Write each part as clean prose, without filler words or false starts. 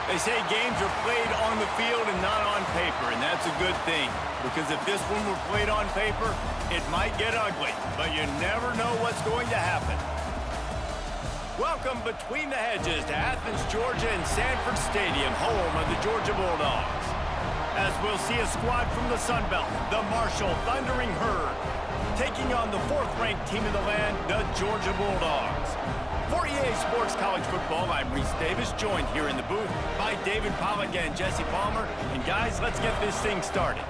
They say games are played on the field and not on paper, and that's a good thing. Because if this one were played on paper, it might get ugly, but you never know what's going to happen. Welcome between the hedges to Athens, Georgia and Sanford Stadium, home of the Georgia Bulldogs. As we'll see a squad from the Sun Belt, the Marshall Thundering Herd, taking on the fourth-ranked team in the land, the Georgia Bulldogs. For EA Sports College Football, I'm Reese Davis, joined here in the booth by David Pollack and Jesse Palmer. And guys, let's get this thing started.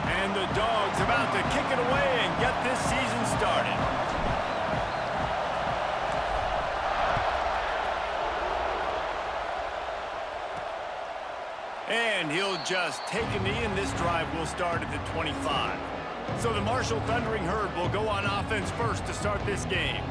And the Dogs about to kick it away and get this season started. And he'll just take a knee, and this drive will start at the 25. So the Marshall Thundering Herd will go on offense first to start this game.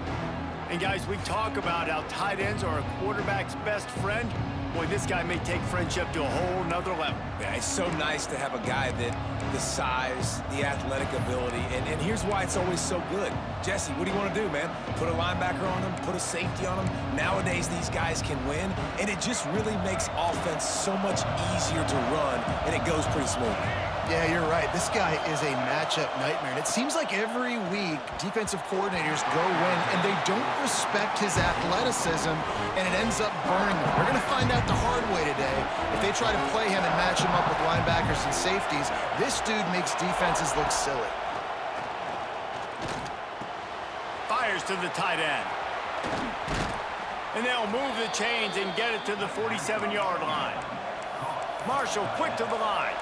And guys, we talk about how tight ends are a quarterback's best friend. Boy, this guy may take friendship to a whole nother level. Yeah, it's so nice to have a guy that the size, the athletic ability, and here's why it's always so good. Jesse, what do you want to do, man? Put a linebacker on him, put a safety on him. Nowadays, these guys can win, and it just really makes offense so much easier to run, and it goes pretty smoothly. Yeah, you're right. This guy is a matchup nightmare. And it seems like every week, defensive coordinators go in, and they don't respect his athleticism, and it ends up burning them. We're going to find out the hard way today. If they try to play him and match him up with linebackers and safeties, this dude makes defenses look silly. Fires to the tight end. And they'll move the chains and get it to the 47-yard line. Marshall quick to the line.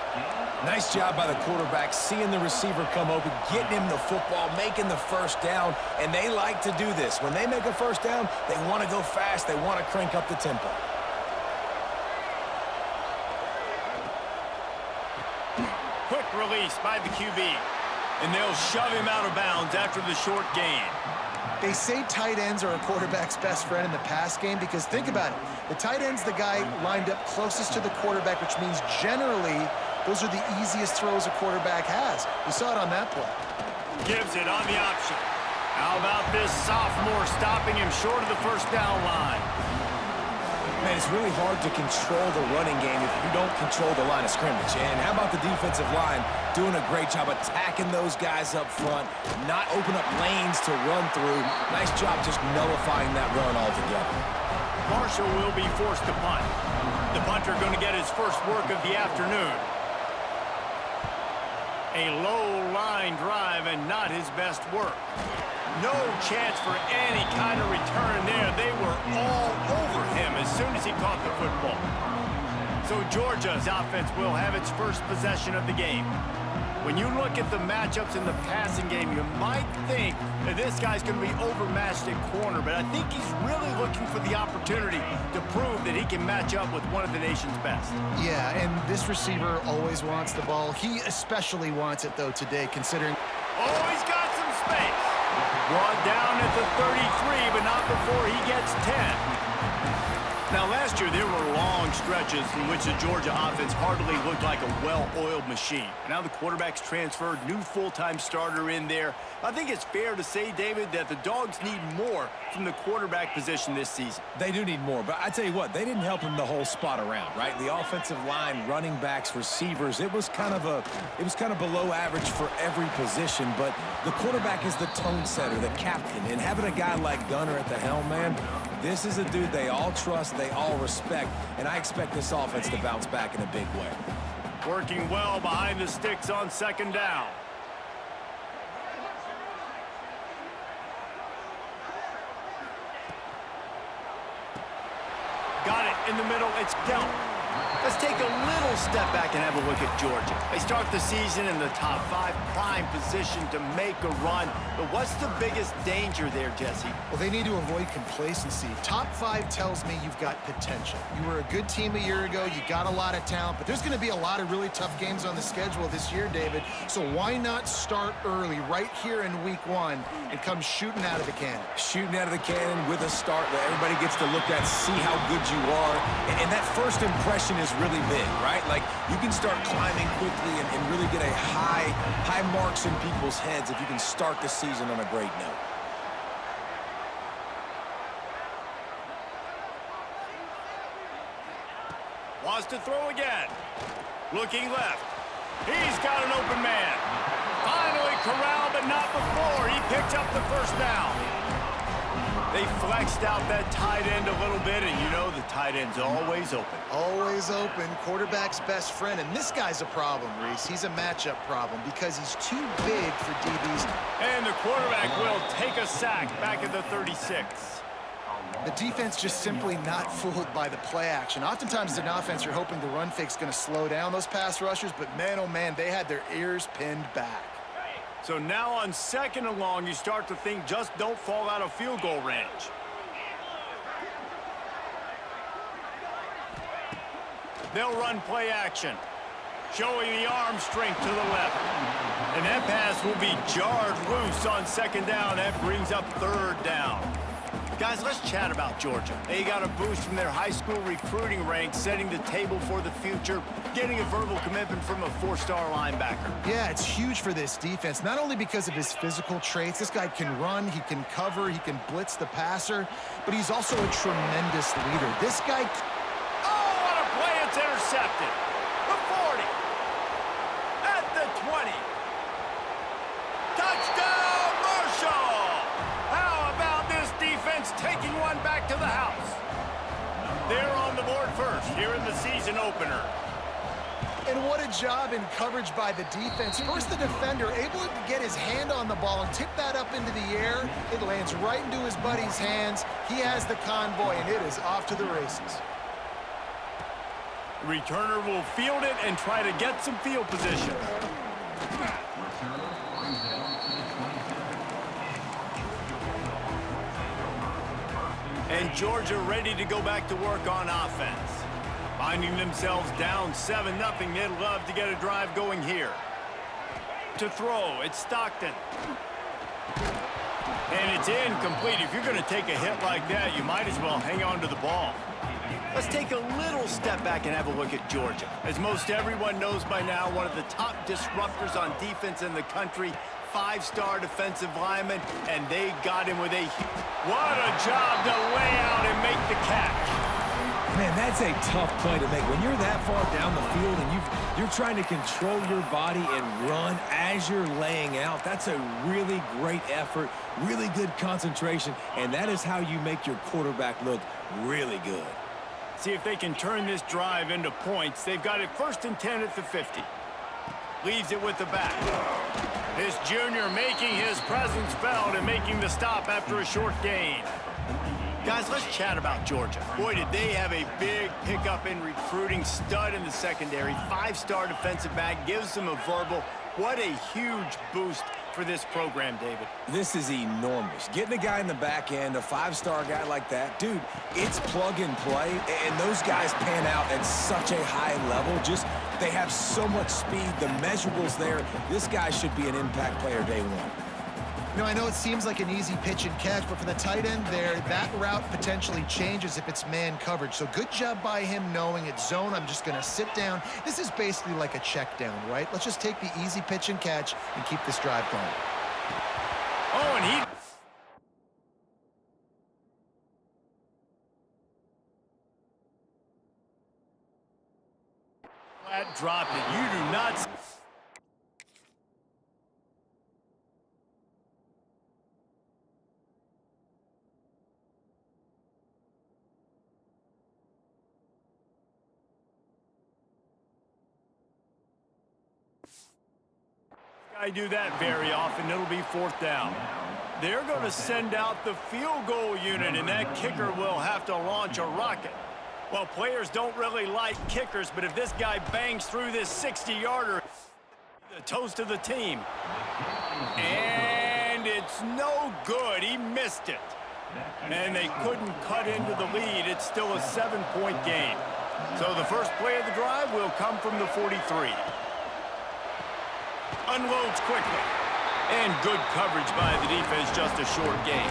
Nice job by the quarterback, seeing the receiver come open, getting him the football, making the first down, and they like to do this. When they make a first down, they want to go fast. They want to crank up the tempo. Quick release by the QB, and they'll shove him out of bounds after the short gain. They say tight ends are a quarterback's best friend in the pass game because think about it. The tight end's the guy lined up closest to the quarterback, which means generally those are the easiest throws a quarterback has. We saw it on that play. Gives it on the option. How about this sophomore stopping him short of the first down line? Man, it's really hard to control the running game if you don't control the line of scrimmage. And how about the defensive line doing a great job attacking those guys up front, not open up lanes to run through. Nice job just nullifying that run altogether. Marshall will be forced to punt. The punter going to get his first work of the afternoon. A low line drive and not his best work. No chance for any kind of return there. They were all over him as soon as he caught the football. So Georgia's offense will have its first possession of the game. When you look at the matchups in the passing game, you might think that this guy's going to be overmatched at corner, but I think he's really looking for the opportunity to prove that he can match up with one of the nation's best. Yeah, and this receiver always wants the ball. He especially wants it, though, today, considering... Oh, he's got some space. Brought down at the 33, but not before he gets 10. Now, last year, there were long stretches in which the Georgia offense hardly looked like a well-oiled machine. Now the quarterback's transferred, new full-time starter in there. I think it's fair to say, David, that the Dogs need more from the quarterback position this season. They do need more, but I tell you what, they didn't help him the whole spot around, right? The offensive line, running backs, receivers, it was kind of below average for every position, but the quarterback is the tone setter, the captain, and having a guy like Gunner at the helm, man, this is a dude they all trust, they all respect, and I expect this offense to bounce back in a big way. Working well behind the sticks on second down. Got it in the middle. It's down. Let's take a little step back and have a look at Georgia. They start the season in the top 5, prime position to make a run. But what's the biggest danger there, Jesse? Well, they need to avoid complacency. Top 5 tells me you've got potential. You were a good team a year ago. You got a lot of talent. But there's going to be a lot of really tough games on the schedule this year, David. So why not start early right here in week 1 and come shooting out of the cannon? Shooting out of the cannon with a start that everybody gets to look at, see how good you are. And that first impression is really big, right? Like, you can start climbing quickly and really get a high marks in people's heads if you can start the season on a great note. wants to throw again. Looking left. He's got an open man. Finally corralled, but not before. He picked up the first down. They flexed out that tight end a little bit, and you know the tight end's always open. Always open. Quarterback's best friend. And this guy's a problem, Reese. He's a matchup problem because he's too big for DBs. And the quarterback will take a sack back at the 36. The defense just simply not fooled by the play action. Oftentimes, in offense, you're hoping the run fake's going to slow down those pass rushers, but man, oh man, they had their ears pinned back. So now on 2nd and long, you start to think just don't fall out of field goal range. They'll run play action, showing the arm strength to the left. And that pass will be jarred loose on 2nd down. That brings up 3rd down. Guys, let's chat about Georgia. They got a boost from their high school recruiting ranks, setting the table for the future, getting a verbal commitment from a 4-star linebacker. Yeah, it's huge for this defense, not only because of his physical traits. This guy can run, he can cover, he can blitz the passer, but he's also a tremendous leader. This guy... Oh, what a play! It's intercepted. The 40. At the 20. Touchdown, Marshall! How about this defense taking one back to the house? They're on the board first here in the season opener. And what a job in coverage by the defense. First, the defender able to get his hand on the ball and tip that up into the air. It lands right into his buddy's hands. He has the convoy, and it is off to the races. Returner will field it and try to get some field position. And Georgia ready to go back to work on offense. Finding themselves down 7-0, they'd love to get a drive going here. To throw, it's Stockton. And it's incomplete. If you're going to take a hit like that, you might as well hang on to the ball. Let's take a little step back and have a look at Georgia. As most everyone knows by now, one of the top disruptors on defense in the country, 5-star defensive lineman, and they got him with a... What a job to lay out and make the catch. Man, that's a tough play to make. When you're that far down the field and you're trying to control your body and run as you're laying out, that's a really great effort, really good concentration, and that is how you make your quarterback look really good. See if they can turn this drive into points. They've got it 1st and 10 at the 50. Leaves it with the back. This junior making his presence felt and making the stop after a short gain. Guys, let's chat about Georgia. Boy, did they have a big pickup in recruiting. Stud in the secondary. 5-star defensive back. Gives them a verbal. What a huge boost for this program, David. This is enormous. Getting a guy in the back end, a 5-star guy like that, dude, it's plug and play, and those guys pan out at such a high level. Just, they have so much speed. The measurables there. This guy should be an impact player day one. You know, I know it seems like an easy pitch and catch, but for the tight end there, that route potentially changes if it's man coverage. So good job by him knowing it's zone. I'm just going to sit down. This is basically like a check down, right? Let's just take the easy pitch and catch and keep this drive going. Oh, and he... Flat dropped it. You do not... I do that very often. It'll be 4th down. They're going to send out the field goal unit, and that kicker will have to launch a rocket. Well, players don't really like kickers, but if this guy bangs through this 60-yarder, the toast of the team. And it's no good. He missed it. And they couldn't cut into the lead. It's still a 7-point game. So the first play of the drive will come from the 43. Unloads quickly. And good coverage by the defense, just a short gain.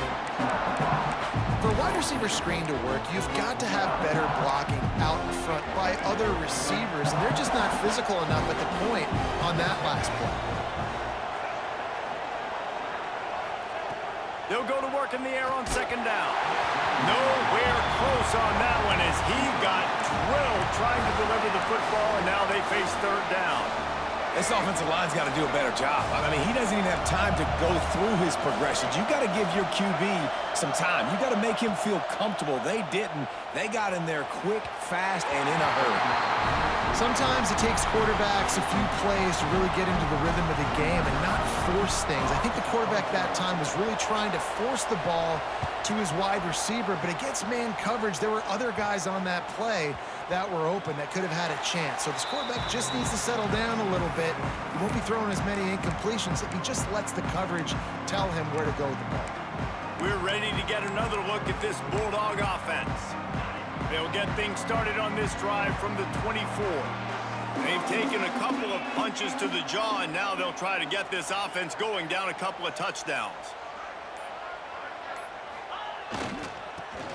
For a wide receiver screen to work, you've got to have better blocking out in front by other receivers, and they're just not physical enough at the point on that last play. They'll go to work in the air on 2nd down. Nowhere close on that one as he got drilled trying to deliver the football, and now they face third down. This offensive line's got to do a better job. I mean, he doesn't even have time to go through his progressions. You got to give your QB some time. You got to make him feel comfortable. They didn't. They got in there quick, fast, and in a hurry. Sometimes it takes quarterbacks a few plays to really get into the rhythm of the game and not force things. I think the quarterback that time was really trying to force the ball to his wide receiver, but against man coverage, there were other guys on that play that were open that could have had a chance. So this quarterback just needs to settle down a little bit. He won't be throwing as many incompletions if he just lets the coverage tell him where to go with the ball. We're ready to get another look at this Bulldog offense. They'll get things started on this drive from the 24. They've taken a couple of punches to the jaw, and now they'll try to get this offense going down a couple of touchdowns.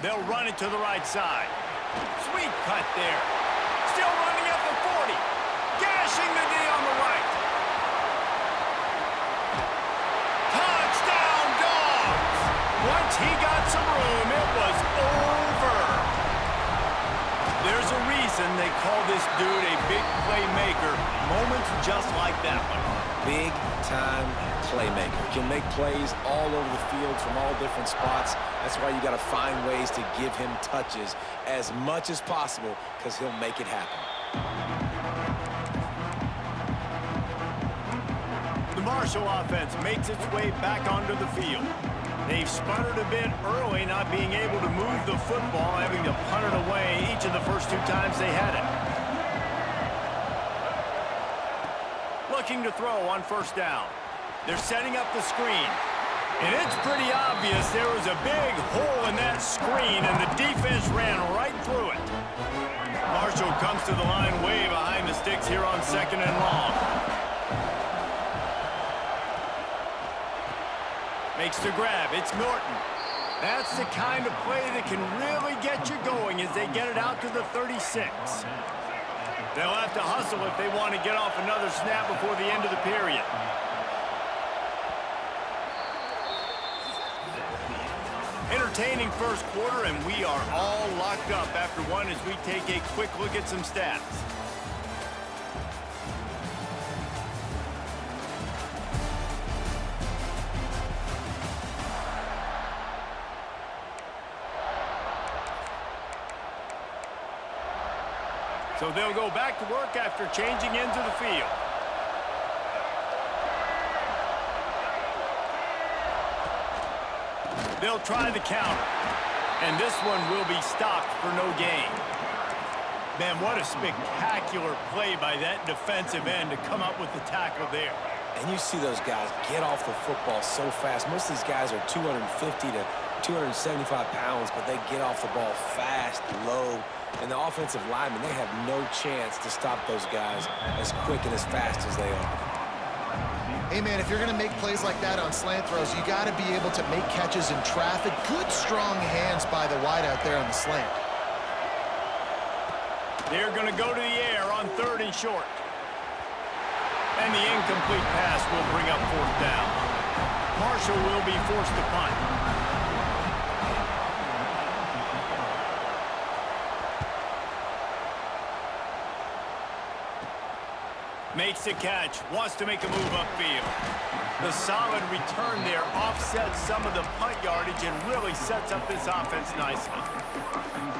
They'll run it to the right side. Sweet cut there. Still running at the 40. Gashing the D on the right. Touchdown, Dogs! Once he got some room, it was over. There's a reason they call this dude a big playmaker. Moments just like that one. Big-time playmaker. Can make plays all over the field from all different spots. That's why you got to find ways to give him touches as much as possible because he'll make it happen. The Marshall offense makes its way back onto the field. They've sputtered a bit early, not being able to move the football, having to punt it away each of the first two times they had it. Looking to throw on first down. They're setting up the screen. And it's pretty obvious there was a big hole in that screen, and the defense ran right through it. Marshall comes to the line way behind the sticks here on 2nd and long. Makes the grab. It's Norton. That's the kind of play that can really get you going as they get it out to the 36. They'll have to hustle if they want to get off another snap before the end of the period. Entertaining first quarter, and we are all locked up after one as we take a quick look at some stats. So they'll go back to work after changing into the field. They'll try the counter. And this one will be stopped for no gain. Man, what a spectacular play by that defensive end to come up with the tackle there. And you see those guys get off the football so fast. Most of these guys are 250 to 275 pounds, but they get off the ball fast, low. And the offensive linemen, they have no chance to stop those guys as quick and as fast as they are. Hey, man, if you're going to make plays like that on slant throws, you got to be able to make catches in traffic. Good, strong hands by the wide out there on the slant. They're going to go to the air on 3rd and short. And the incomplete pass will bring up 4th down. Marshall will be forced to punt. Makes the catch, wants to make a move upfield. The solid return there offsets some of the punt yardage and really sets up this offense nicely.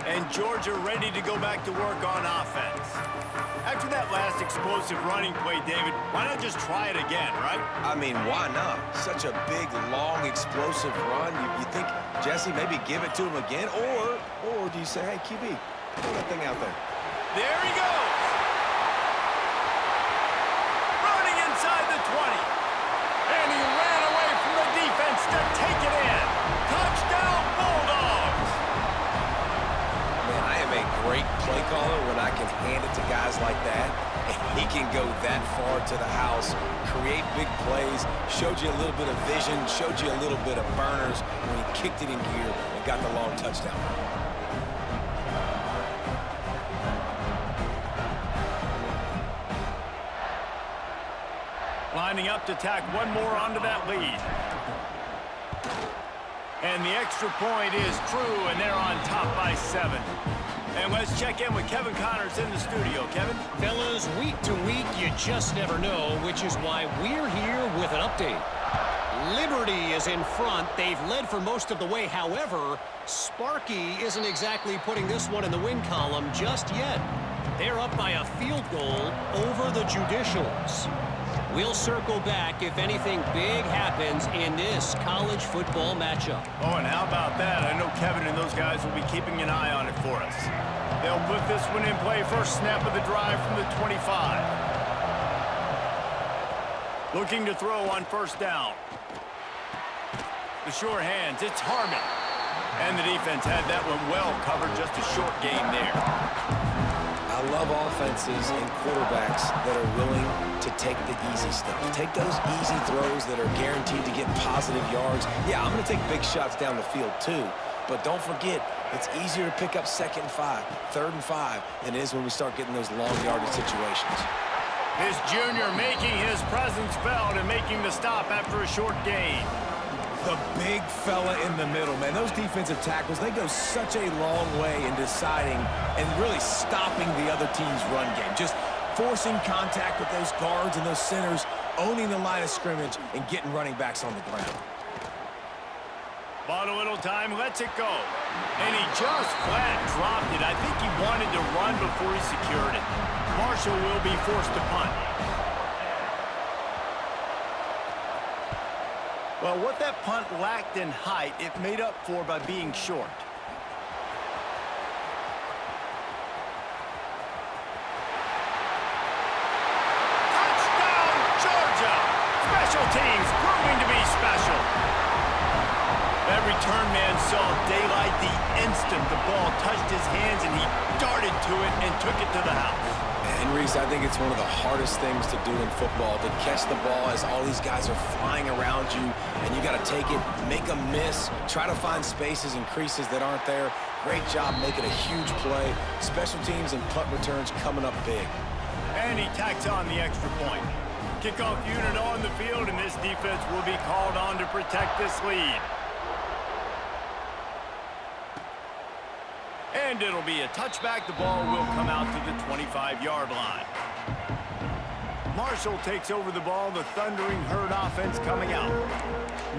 And Georgia ready to go back to work on offense. After that last explosive running play, David, why not just try it again, right? I mean, why not? Such a big, long, explosive run. You think, Jesse, maybe give it to him again? Or do you say, hey, QB, throw that thing out there? There he goes. Running inside the 20. And he ran away from the defense to take it in. Touchdown, Bulldogs. Man, I am a great play caller when I can hand it to guys like that. And he can go that far to the house, create big plays, showed you a little bit of vision, showed you a little bit of burners when he kicked it in gear and got the long touchdown. Lining up to tack one more onto that lead. And the extra point is true, and they're on top by 7. And let's check in with Kevin Connors in the studio. Kevin? Fellas, week to week, you just never know, which is why we're here with an update. Liberty is in front. They've led for most of the way. However, Sparky isn't exactly putting this one in the win column just yet. They're up by a field goal over the Judicials. We'll circle back if anything big happens in this college football matchup. Oh, and how about that? I know Kevin and those guys will be keeping an eye on it for us. They'll put this one in play. First snap of the drive from the 25. Looking to throw on first down. The sure hands, it's Harmon. And the defense had that one well covered, just a short gain there. I love offenses and quarterbacks that are willing to take the easy stuff. Take those easy throws that are guaranteed to get positive yards. Yeah, I'm going to take big shots down the field too. But don't forget, it's easier to pick up 2nd and 5, 3rd and 5 than it is when we start getting those long yardage situations. This junior making his presence felt and making the stop after a short gain. The big fella in the middle, man. Those defensive tackles, they go such a long way in deciding and really stopping the other team's run game. Just forcing contact with those guards and those centers, owning the line of scrimmage, and getting running backs on the ground. Bought a little time, lets it go. And he just flat dropped it. I think he wanted to run before he secured it. Marshall will be forced to punt. Well, what that punt lacked in height, it made up for by being short. Touchdown, Georgia! Special teams proving to be special. That return man saw daylight the instant the ball touched his hands, and he darted to it and took it to the house. And Reese, I think it's one of the hardest things to do in football, to catch the ball as all these guys are flying around you, and you got to take it, make a miss, try to find spaces and creases that aren't there. Great job making a huge play. Special teams and punt returns coming up big. And he tacks on the extra point. Kickoff unit on the field, and this defense will be called on to protect this lead. And it'll be a touchback. The ball will come out to the 25-yard line. Marshall takes over the ball. The thundering herd offense coming out.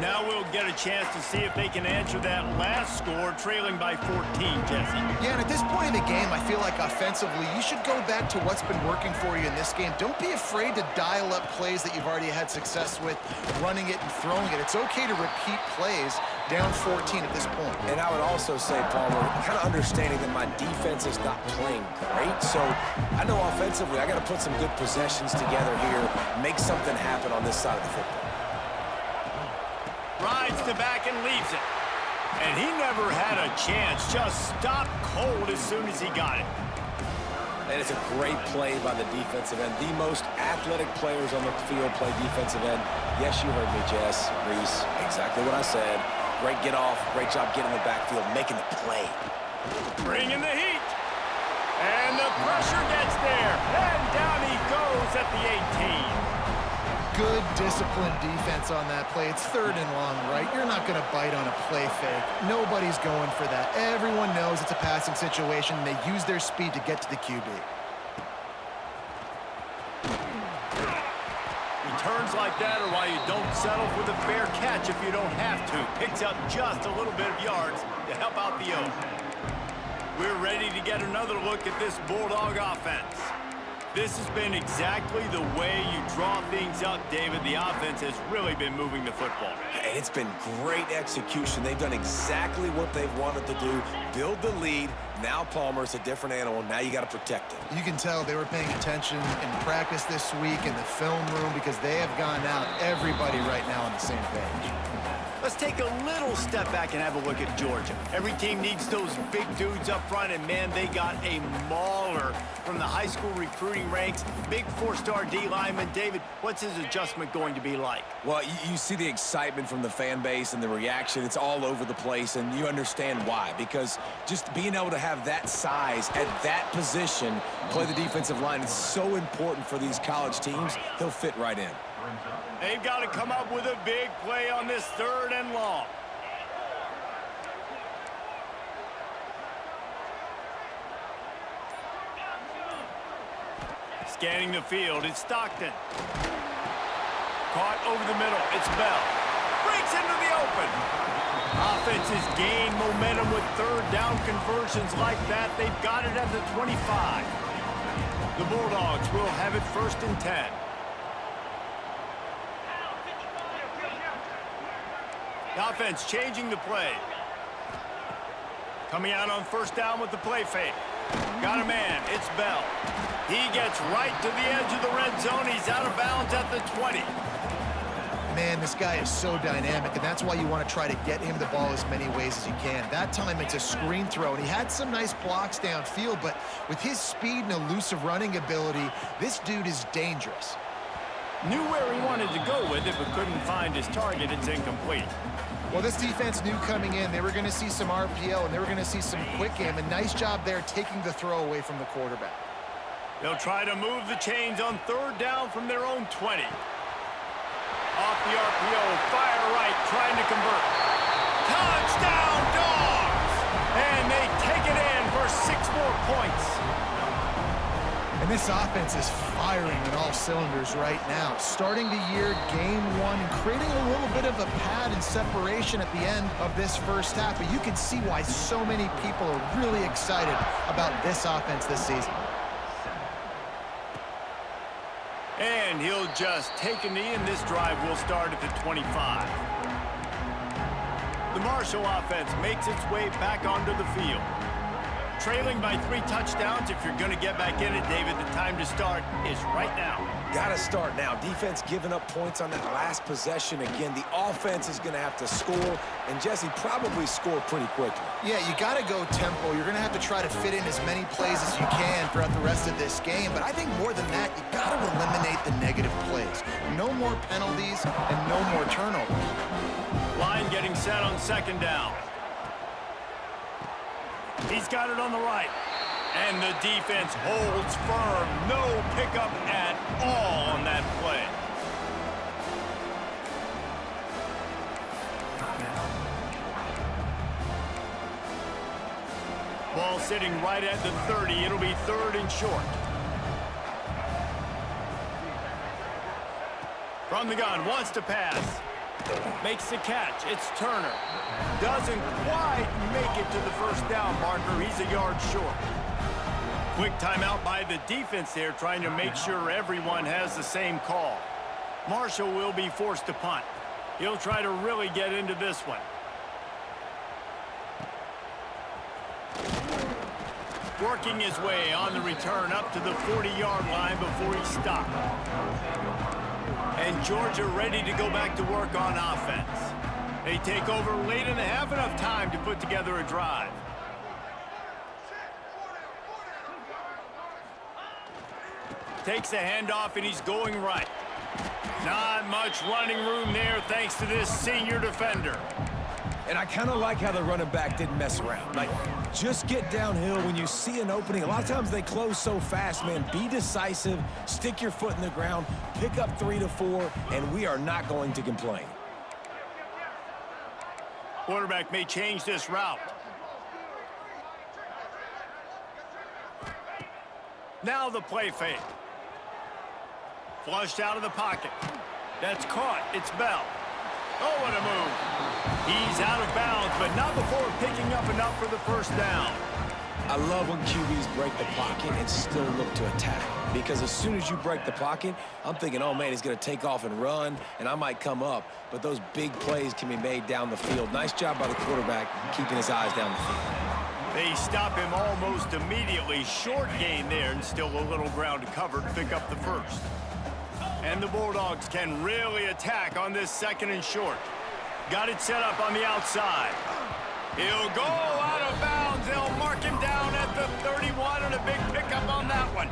Now we'll get a chance to see if they can answer that last score, trailing by 14, Jesse. Yeah, and at this point in the game, I feel like offensively, you should go back to what's been working for you in this game. Don't be afraid to dial up plays that you've already had success with, running it and throwing it. It's okay to repeat plays down 14 at this point. And I would also say, Palmer, kind of understanding that my defense is not playing great, so I know offensively I got to put some good possessions together here, make something happen on this side of the football. Rides to back and leaves it. And he never had a chance. Just stopped cold as soon as he got it. And it's a great play by the defensive end. The most athletic players on the field play defensive end. Yes, you heard me, Jess, Reese. Exactly what I said. Great get off. Great job getting the backfield, making the play. Bringing the heat. And the pressure gets there. And down he goes at the 18. Good disciplined defense on that play. It's 3rd and long, right? You're not going to bite on a play fake. Nobody's going for that. Everyone knows it's a passing situation. They use their speed to get to the QB. Returns like that are why you don't settle for the fair catch if you don't have to. Picks up just a little bit of yards to help out the O. We're ready to get another look at this Bulldog offense. This has been exactly the way you draw things up, David. The offense has really been moving the football. And it's been great execution. They've done exactly what they've wanted to do. Build the lead. Now Palmer's a different animal. Now you got to protect him. You can tell they were paying attention in practice this week in the film room because they have gone out, everybody right now on the same page. Let's take a little step back and have a look at Georgia. Every team needs those big dudes up front, and man, they got a mauler from the high school recruiting ranks. Big 4-star D lineman. David, what's his adjustment going to be like? Well, you see the excitement from the fan base and the reaction. It's all over the place, and you understand why. Because just being able to have that size at that position, play the defensive line, is so important for these college teams. He'll fit right in. They've got to come up with a big play on this 3rd and long. Scanning the field, it's Stockton. Caught over the middle, it's Bell. Breaks into the open. Offenses gain momentum with third down conversions like that. They've got it at the 25. The Bulldogs will have it 1st and 10. The offense changing the play. Coming out on 1st down with the play fake. Got a man, it's Bell. He gets right to the edge of the red zone. He's out of bounds at the 20. Man, this guy is so dynamic, and that's why you want to try to get him the ball as many ways as you can. That time it's a screen throw, and he had some nice blocks downfield, but with his speed and elusive running ability, this dude is dangerous. Knew where he wanted to go with it, but couldn't find his target. It's incomplete. Well, this defense knew coming in they were going to see some RPO, and they were going to see some quick game, and nice job there taking the throw away from the quarterback. They'll try to move the chains on 3rd down from their own 20. Off the RPO, fire right, trying to convert. Touchdown, Dogs! And they take it in for 6 more points. And this offense is firing on all cylinders right now. Starting the year, game 1, and creating a little bit of a pad and separation at the end of this first half. But you can see why so many people are really excited about this offense this season. And he'll just take a knee, and this drive will start at the 25. The Marshall offense makes its way back onto the field. Trailing by 3 touchdowns. If you're going to get back in it, David, the time to start is right now. Gotta start now. Defense giving up points on that last possession. Again, the offense is going to have to score, and Jesse probably score pretty quickly. Yeah, you got to go tempo. You're going to have to try to fit in as many plays as you can throughout the rest of this game. But I think more than that, you got to eliminate the negative plays. No more penalties and no more turnovers. Line getting set on 2nd down. He's got it on the right. And the defense holds firm. No pickup at all on that play. Ball sitting right at the 30. It'll be 3rd and short. From the gun, wants to pass. Makes the catch. It's Turner. Doesn't quite make it to the 1st down marker. He's a yard short. Quick timeout by the defense there, trying to make sure everyone has the same call. Marshall will be forced to punt. He'll try to really get into this one. Working his way on the return up to the 40-yard line before he stopped. And Georgia ready to go back to work on offense. They take over late in the half, enough time to put together a drive. Takes the handoff, and he's going right. Not much running room there thanks to this senior defender. And I kind of like how the running back didn't mess around. Like, just get downhill when you see an opening. A lot of times they close so fast, man. Be decisive, stick your foot in the ground, pick up 3 to 4, and we are not going to complain. Quarterback may change this route. Now the play fake. Flushed out of the pocket. That's caught. It's Bell. Oh, what a move. He's out of bounds, but not before picking up enough for the 1st down. I love when QBs break the pocket and still look to attack. Because as soon as you break the pocket, I'm thinking, oh, man, he's going to take off and run, and I might come up. But those big plays can be made down the field. Nice job by the quarterback keeping his eyes down the field. They stop him almost immediately. Short gain there, and still a little ground to cover to pick up the 1st. And the Bulldogs can really attack on this 2nd and short. Got it set up on the outside. He'll go out of bounds. They'll mark him down at the 31, and a big pickup on that one.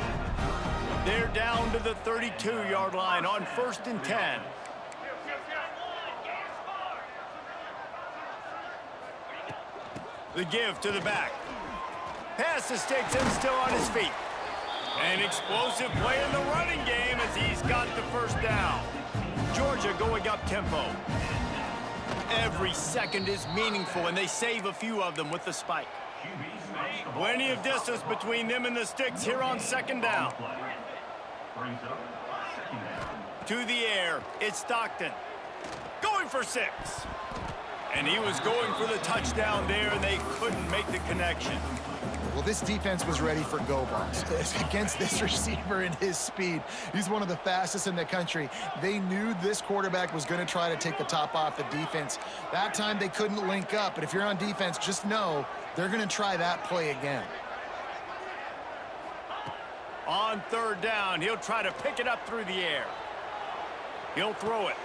They're down to the 32-yard line on 1st and 10. The give to the back. Pass to Sticks and still on his feet. An explosive play in the running game as he's got the 1st down. Georgia going up tempo. Every second is meaningful, and they save a few of them with the spike. Plenty of distance between them and the Sticks here on 2nd down. To the air, it's Stockton. Going for 6. And he was going for the touchdown there, and they couldn't make the connection. Well, this defense was ready for go balls against this receiver and his speed. He's one of the fastest in the country. They knew this quarterback was going to try to take the top off the defense. That time they couldn't link up, but if you're on defense, just know they're going to try that play again. On 3rd down, he'll try to pick it up through the air. He'll throw it.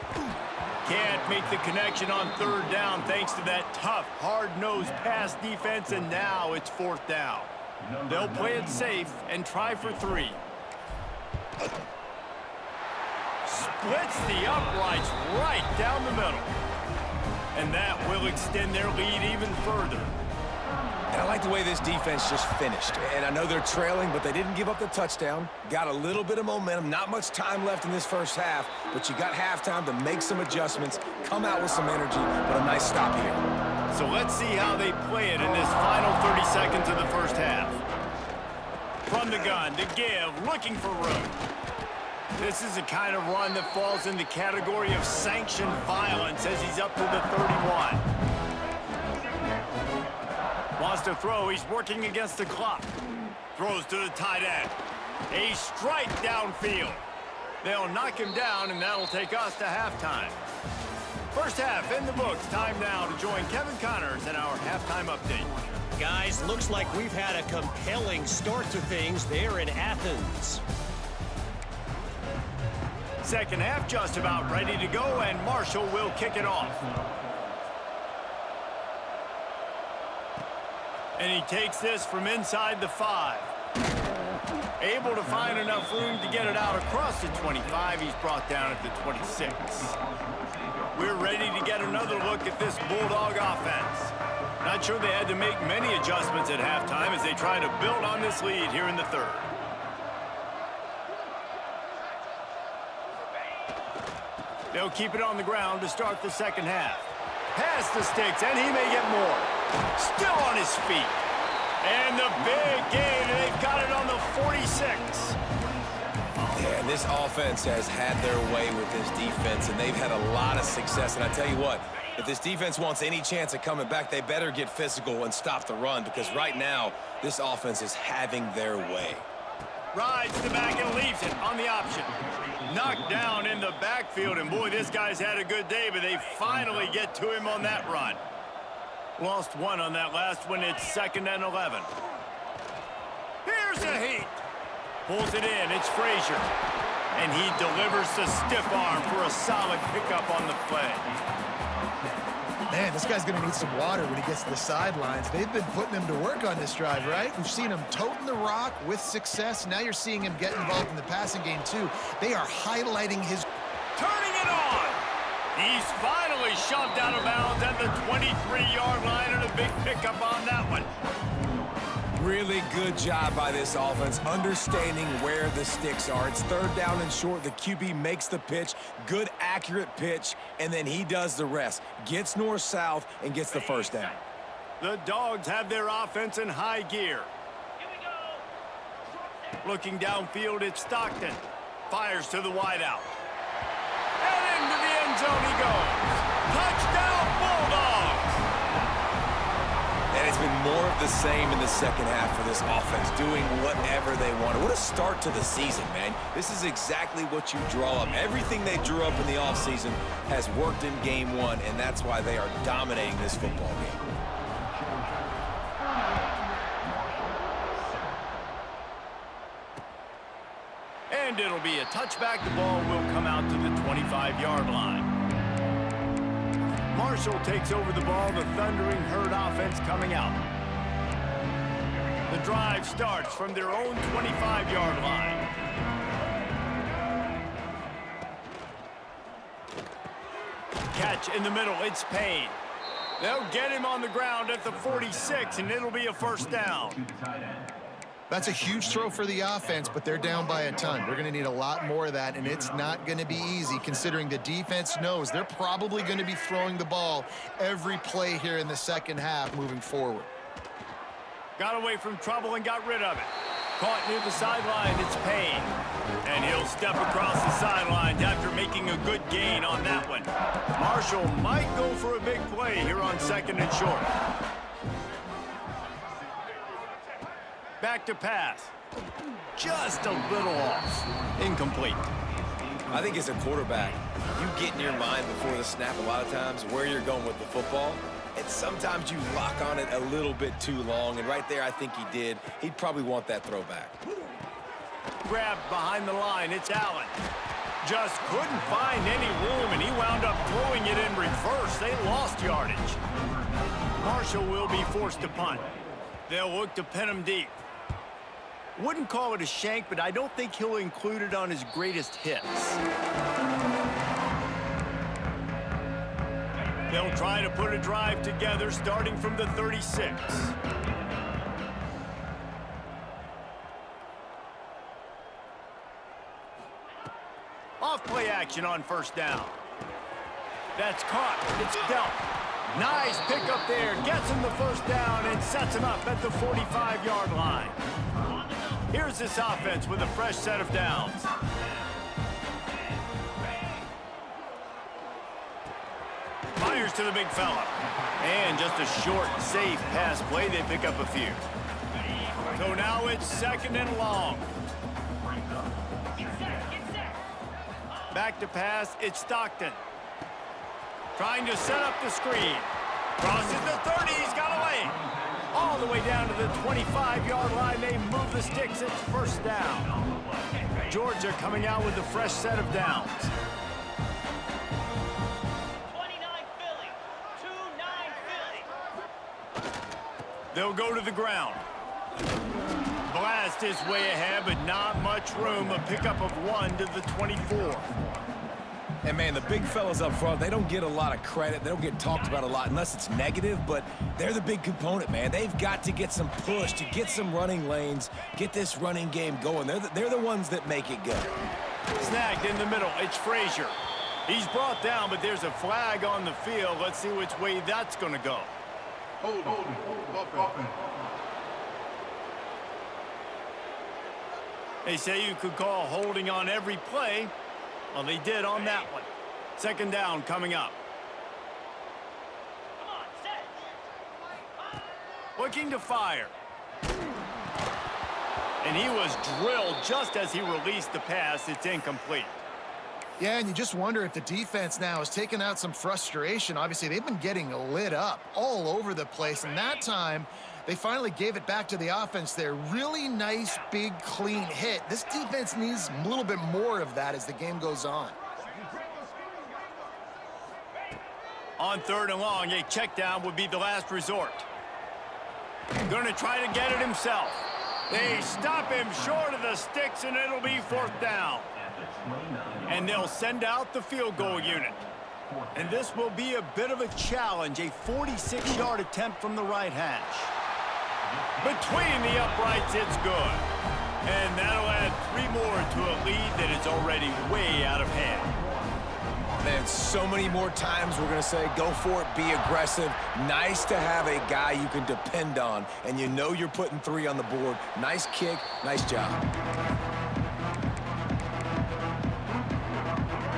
Can't make the connection on 3rd down thanks to that tough, hard-nosed pass defense, and now it's 4th down. They'll play it safe and try for 3. Splits the uprights right down the middle. And that will extend their lead even further. And I like the way this defense just finished. And I know they're trailing, but they didn't give up the touchdown. Got a little bit of momentum. Not much time left in this first half, but you got halftime to make some adjustments, come out with some energy, but a nice stop here. So let's see how they play it in this final 30 seconds of the first half. From the gun to give, looking for room. This is the kind of run that falls in the category of sanctioned violence as he's up to the 31. Wants to throw. He's working against the clock. Throws to the tight end. A strike downfield. They'll knock him down, and that'll take us to halftime. First half in the books. Time now to join Kevin Connors in our halftime update. Guys, looks like we've had a compelling start to things there in Athens. Second half just about ready to go, and Marshall will kick it off. And he takes this from inside the 5. Able to find enough room to get it out across the 25. He's brought down at the 26. We're ready to get another look at this Bulldog offense. Not sure they had to make many adjustments at halftime as they try to build on this lead here in the 3rd. They'll keep it on the ground to start the second half. Pass the sticks, and he may get more. Still on his feet. And the big gain, and they've got it on the 46. Yeah, and this offense has had their way with this defense, and they've had a lot of success. And I tell you what, if this defense wants any chance of coming back, they better get physical and stop the run, because right now, this offense is having their way. Rides the back and leaves it on the option. Knocked down in the backfield, and boy, this guy's had a good day, but they finally get to him on that run. Lost 1 on that last one. It's 2nd and 11. Here's a heat. Pulls it in. It's Frazier. And he delivers the stiff arm for a solid pickup on the play. Man, this guy's going to need some water when he gets to the sidelines. They've been putting him to work on this drive, right? We've seen him toting the rock with success. Now you're seeing him get involved in the passing game, too. They are highlighting his... Turning it on. He's finally shoved out of bounds at the 23-yard line, and a big pickup on that one. Really good job by this offense, understanding where the sticks are. It's 3rd down and short. The QB makes the pitch, good, accurate pitch, and then he does the rest. Gets north-south and gets the 1st down. The Dogs have their offense in high gear. Looking downfield, it's Stockton. Fires to the wideout. And into the end zone he goes. Touchdown, Bulldogs! And it's been more of the same in the second half for this offense, doing whatever they want. What a start to the season, man. This is exactly what you draw up. Everything they drew up in the offseason has worked in game 1, and that's why they are dominating this football game. And it'll be a touchback. The ball will come out to the 25-yard line. Marshall takes over the ball. The Thundering Herd offense coming out. The drive starts from their own 25-yard line. Catch in the middle. It's Payne. They'll get him on the ground at the 46, and it'll be a 1st down. That's a huge throw for the offense, but they're down by a ton. They're going to need a lot more of that, and it's not going to be easy considering the defense knows they're probably going to be throwing the ball every play here in the second half moving forward. Got away from trouble and got rid of it. Caught near the sideline, it's Payne. And he'll step across the sidelines after making a good gain on that one. Marshall might go for a big play here on 2nd and short. Back to pass. Just a little off. Incomplete. I think as a quarterback, you get in your mind before the snap a lot of times where you're going with the football. And sometimes you lock on it a little bit too long. And right there, I think he did. He'd probably want that throwback. Grabbed behind the line. It's Allen. Just couldn't find any room, and he wound up throwing it in reverse. They lost yardage. Marshall will be forced to punt. They'll look to pin him deep. Wouldn't call it a shank, but I don't think he'll include it on his greatest hits. They'll try to put a drive together starting from the 36. Off play action on 1st down. That's caught. It's dealt. Nice pickup there. Gets him the 1st down and sets him up at the 45-yard line. Here's this offense with a fresh set of downs. Fires to the big fella. And just a short, safe pass play. They pick up a few. So now it's 2nd and long. Back to pass. It's Stockton. Trying to set up the screen. Crosses the 30. He's got away. All the way down to the 25-yard line. They move the sticks. It's 1st down. Georgia coming out with a fresh set of downs. 29 Philly. 2-9 Philly. They'll go to the ground. Blast is way ahead, but not much room. A pickup of 1 to the 24. And, man, the big fellas up front, they don't get a lot of credit. They don't get talked about a lot unless it's negative, but they're the big component, man. They've got to get some push, to get some running lanes, get this running game going. They're the ones that make it go. Snagged in the middle. It's Frazier. He's brought down, but there's a flag on the field. Let's see which way that's going to go. Hold on. They say you could call holding on every play. Well, they did on that one. 2nd down coming up. Come on, set. Looking to fire. And he was drilled just as he released the pass. It's incomplete. Yeah, and you just wonder if the defense now has taken out some frustration. Obviously, they've been getting lit up all over the place, and that time they finally gave it back to the offense there. Really nice, big, clean hit. This defense needs a little bit more of that as the game goes on. On 3rd and long, a check down would be the last resort. Going to try to get it himself. They stop him short of the sticks, and it'll be 4th down. And they'll send out the field goal unit. And this will be a bit of a challenge, a 46-yard attempt from the right hash. Between the uprights, it's good. And that'll add 3 more to a lead that is already way out of hand. Man, so many more times we're going to say, go for it, be aggressive. Nice to have a guy you can depend on, and you know you're putting 3 on the board. Nice kick, nice job.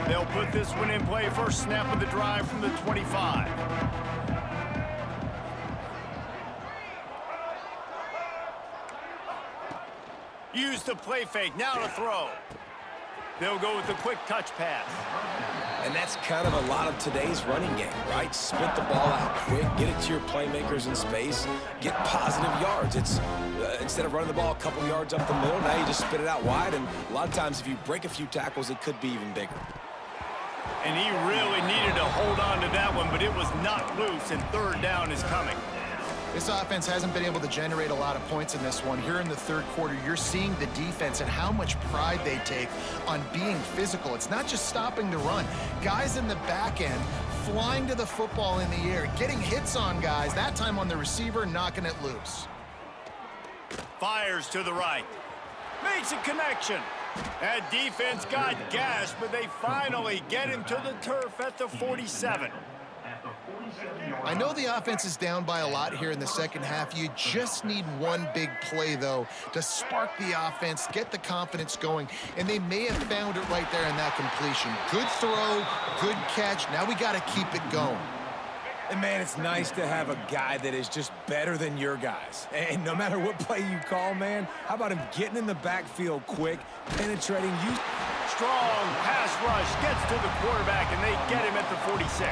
They'll put this one in play. First snap of the drive from the 25. Use the play fake. Now to throw. They'll go with a quick touch pass. And that's kind of a lot of today's running game, right? Spit the ball out quick, get it to your playmakers in space, get positive yards. It's instead of running the ball a couple yards up the middle, now you just spit it out wide, and a lot of times if you break a few tackles, it could be even bigger. And he really needed to hold on to that one, but it was not loose, and 3rd down is coming. This offense hasn't been able to generate a lot of points in this one. Here in the 3rd quarter, you're seeing the defense and how much pride they take on being physical. It's not just stopping the run. Guys in the back end flying to the football in the air, getting hits on guys, that time on the receiver, knocking it loose. Fires to the right. Makes a connection. That defense got gashed, but they finally get him to the turf at the 47. I know the offense is down by a lot here in the second half. You just need one big play, though, to spark the offense, get the confidence going, and they may have found it right there in that completion. Good throw, good catch. Now we got to keep it going. And, man, it's nice to have a guy that is just better than your guys. And no matter what play you call, man, how about him getting in the backfield quick, penetrating you? Strong pass rush gets to the quarterback, and they get him at the 46.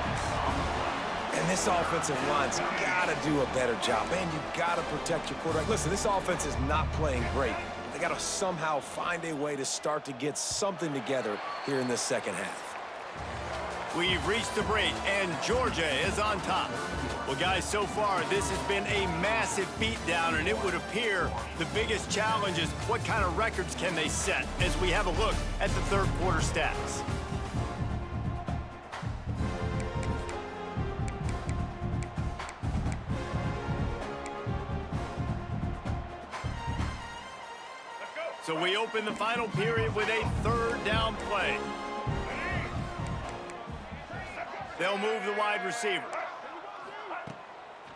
And this offensive line's got to do a better job. Man, you got to protect your quarterback. Listen, this offense is not playing great. They got to somehow find a way to start to get something together here in this second half. We've reached the break, and Georgia is on top. Well, guys, so far, this has been a massive beatdown, and it would appear the biggest challenge is what kind of records can they set as we have a look at the third quarter stats. So we open the final period with a third down play. They'll move the wide receiver.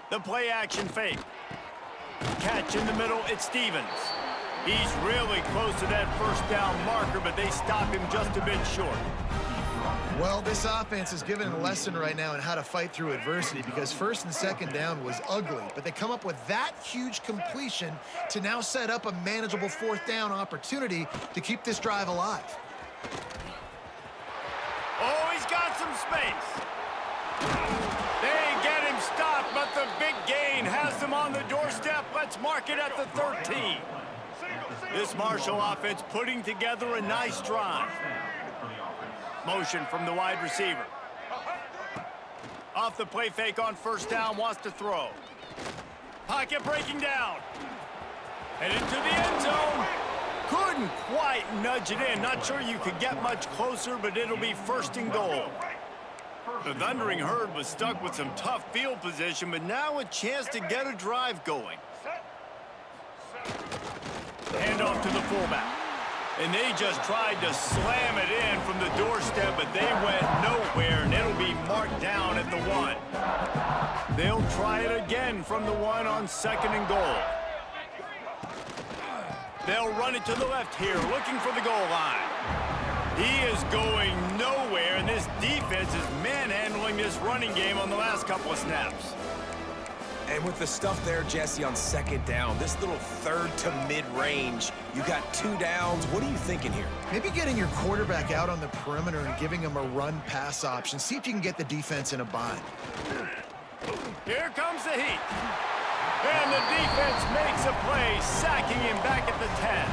The play action fake. Catch in the middle, it's Stevens. He's really close to that first down marker, but they stop him just a bit short. Well, this offense is given a lesson right now in how to fight through adversity, because first and second down was ugly, but they come up with that huge completion to now set up a manageable fourth down opportunity to keep this drive alive. Oh, he's got some space. They get him stopped, but the big gain has them on the doorstep. Let's mark it at the 13. This Marshall offense putting together a nice drive. Motion from the wide receiver. Off the play fake on first down, wants to throw. Pocket breaking down. And into the end zone. Couldn't quite nudge it in. Not sure you could get much closer, but it'll be first and goal. The Thundering Herd was stuck with some tough field position, but now a chance to get a drive going. Hand off to the fullback. And they just tried to slam it in from the doorstep, but they went nowhere, and it'll be marked down at the 1. They'll try it again from the 1 on second and goal. They'll run it to the left here, looking for the goal line. He is going nowhere, and this defense is manhandling this running game on the last couple of snaps. And with the stuff there, Jesse, on second down, this little third to mid-range, you got 2 downs. What are you thinking here? Maybe getting your quarterback out on the perimeter and giving him a run-pass option. See if you can get the defense in a bind. Here comes the heat. And the defense makes a play, sacking him back at the 10.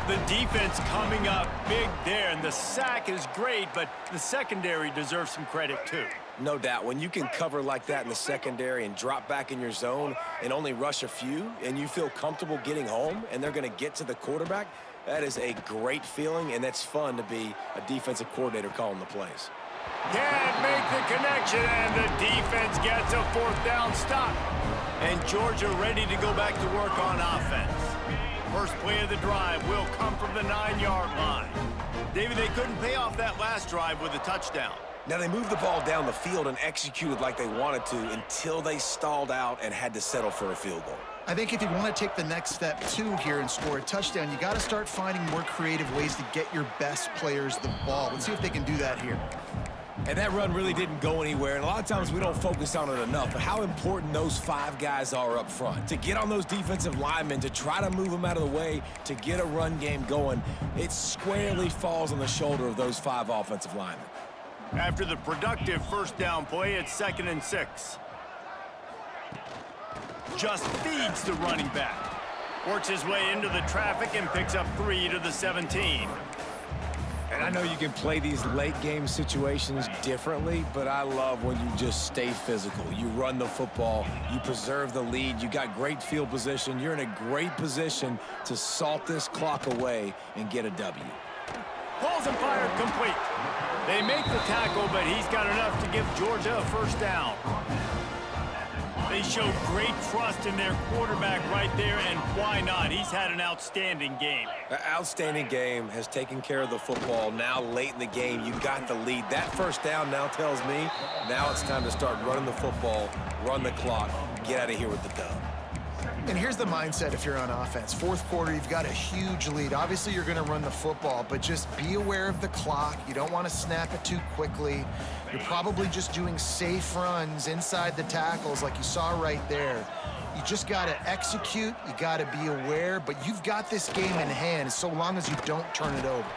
The defense coming up big there, and the sack is great, but the secondary deserves some credit too. No doubt. When you can cover like that in the secondary and drop back in your zone and only rush a few, and you feel comfortable getting home and they're going to get to the quarterback, that is a great feeling, and that's fun to be a defensive coordinator calling the plays. Can't make the connection, and the defense gets a fourth down stop. And Georgia ready to go back to work on offense. First play of the drive will come from the 9-yard line. David, they couldn't pay off that last drive with a touchdown. Now, they moved the ball down the field and executed like they wanted to until they stalled out and had to settle for a field goal. I think if you want to take the next step, too, here and score a touchdown, you got to start finding more creative ways to get your best players the ball. Let's see if they can do that here. And that run really didn't go anywhere, and a lot of times we don't focus on it enough, but how important those 5 guys are up front. To get on those defensive linemen, to try to move them out of the way, to get a run game going, it squarely falls on the shoulder of those 5 offensive linemen. After the productive first down play, it's 2nd and 6. Just feeds the running back. Works his way into the traffic and picks up 3 to the 17. And I know you can play these late game situations differently, but I love when you just stay physical. You run the football, you preserve the lead, you got great field position, you're in a great position to salt this clock away and get a W. Pulls and fired complete. They make the tackle, but he's got enough to give Georgia a first down. They They showed great trust in their quarterback right there, and why not? He's had an outstanding game. An outstanding game, has taken care of the football. Now late in the game, you got the lead. That first down now tells me now it's time to start running the football, run the clock, get out of here with the dub. And here's the mindset if you're on offense. Fourth quarter, you've got a huge lead. Obviously, you're going to run the football, but just be aware of the clock. You don't want to snap it too quickly. You're probably just doing safe runs inside the tackles like you saw right there. You just got to execute. You got to be aware, but you've got this game in hand so long as you don't turn it over.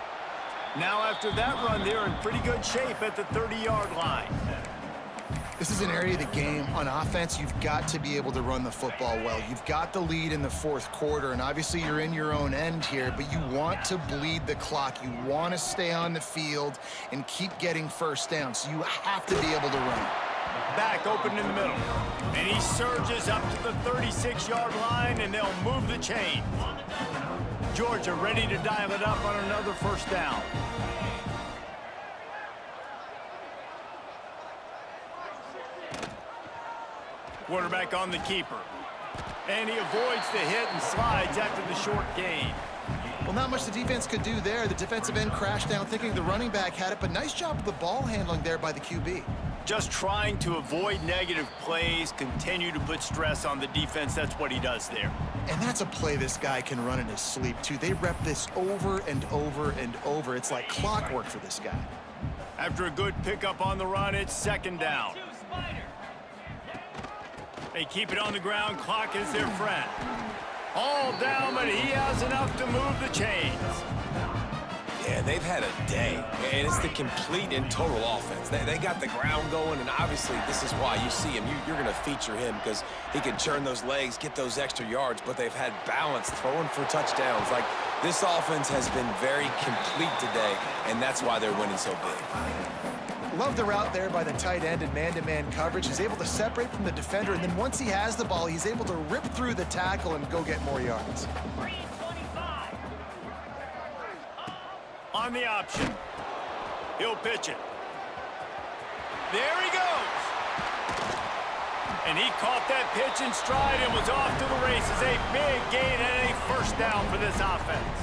Now, after that run, they're in pretty good shape at the 30-yard line. This is an area of the game on offense you've got to be able to run the football well. You've got the lead in the fourth quarter, and obviously you're in your own end here, but you want to bleed the clock. You want to stay on the field and keep getting first down, so you have to be able to run. Back open in the middle, and he surges up to the 36-yard line, and they'll move the chain. Georgia ready to dial it up on another first down. Quarterback on the keeper. And he avoids the hit and slides after the short gain. Well, not much the defense could do there. The defensive end crashed down thinking the running back had it, but nice job of the ball handling there by the QB. Just trying to avoid negative plays, continue to put stress on the defense. That's what he does there. And that's a play this guy can run in his sleep, too. They rep this over and over and over. It's like clockwork for this guy. After a good pickup on the run, it's second down. They keep it on the ground. Clock is their friend. All down, but he has enough to move the chains. Yeah, they've had a day, and it's the complete and total offense. They got the ground going, and obviously this is why you see him. You're going to feature him because he can churn those legs, get those extra yards, but they've had balance, throwing for touchdowns. Like, this offense has been very complete today, and that's why they're winning so big. Love the route there by the tight end in man-to-man coverage. He's able to separate from the defender, and then once he has the ball, he's able to rip through the tackle and go get more yards. On the option. He'll pitch it. There he goes. And he caught that pitch in stride and was off to the races. A big gain and a first down for this offense.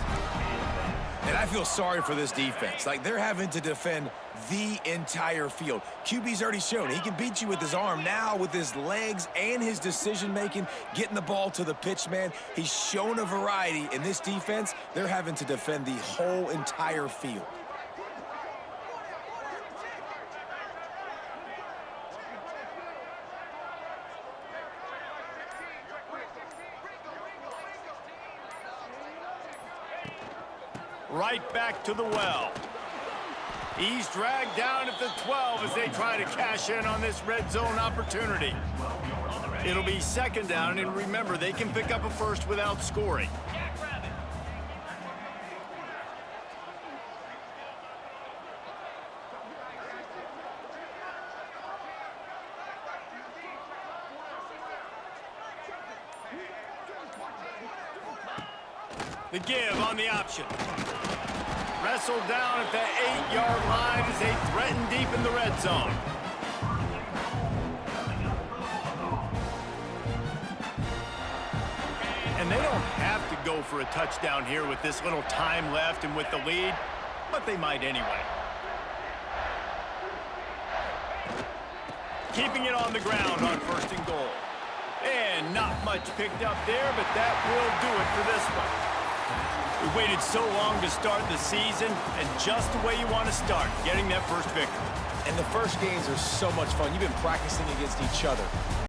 And I feel sorry for this defense. Like, they're having to defend the entire field. QB's already shown he can beat you with his arm. Now with his legs and his decision-making, getting the ball to the pitch man, he's shown a variety. In this defense, they're having to defend the whole entire field. Right back to the well. He's dragged down at the 12 as they try to cash in on this red zone opportunity. It'll be second down, and remember, they can pick up a first without scoring. The give on the option. Wrestled down at the 8-yard line as they threaten deep in the red zone. And they don't have to go for a touchdown here with this little time left and with the lead, but they might anyway. Keeping it on the ground on first and goal. And not much picked up there, but that will do it for this one. We waited so long to start the season, and just the way you want to start, getting that first victory. And the first games are so much fun. You've been practicing against each other.